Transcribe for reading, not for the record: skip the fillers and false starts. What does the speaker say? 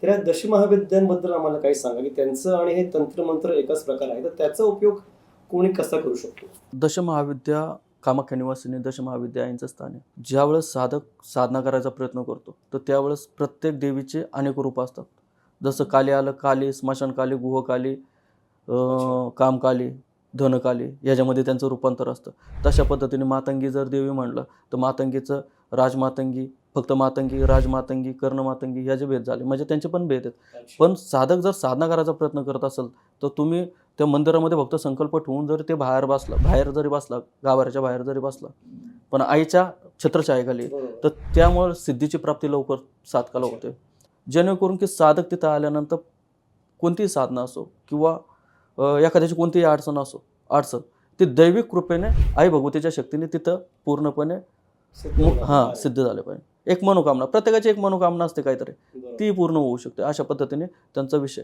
तर या दशमहाविद्यांबद्दल आम्हाला काही सांगा, की त्यांचं आणि हे तंत्रमंत्र एकाच प्रकार आहे, तर त्याचा उपयोग कोणी कसा करू शकतो? दशमहाविद्या कामाख्या निवासिनी दशमहाविद्या यांचं स्थान आहे. ज्यावेळेस साधक साधना करायचा प्रयत्न करतो, तर त्यावेळेस प्रत्येक देवीचे अनेक रूप असतात. जसं काली आलं, काली, स्मशानकाली, गुहकाली, अच्छा. कामकाली, धनकाली याच्यामध्ये त्यांचं रूपांतर असतं. तशा पद्धतीने मातंगी जर देवी म्हणलं, तर मातंगीचं राजमातंगी, फक्त मातंगी, राजमातंगी, कर्णमातंगी ह्याचे भेद झाले. म्हणजे त्यांचे पण भेद आहेत. अच्छा. पण साधक जर साधना करायचा प्रयत्न करत असेल, तर तुम्ही त्या मंदिरामध्ये फक्त संकल्प ठेवून जरी ते बाहेर जरी बसला, गाभाऱ्याच्या बाहेर जरी बसला, पण आईच्या छत्रछायेखाली, बरोबर. तर त्यामुळे सिद्धीची प्राप्ती लवकर साधकाला अच्छा. होते. जेणेकरून की साधक तिथं आल्यानंतर कोणतीही साधना असो किंवा एखाद्याची कोणतीही अडचण ती दैविक कृपेने आई भगवतीच्या शक्तीने तिथं पूर्णपणे सिद्ध होणार आहे. सिद्ध झाले पाहिजे. एक मनोकामना, प्रत्येकाची एक मनोकामना असते काहीतरी, बरोबर. ती पूर्ण होऊ शकते. अशा पद्धतीने त्यांचा विषय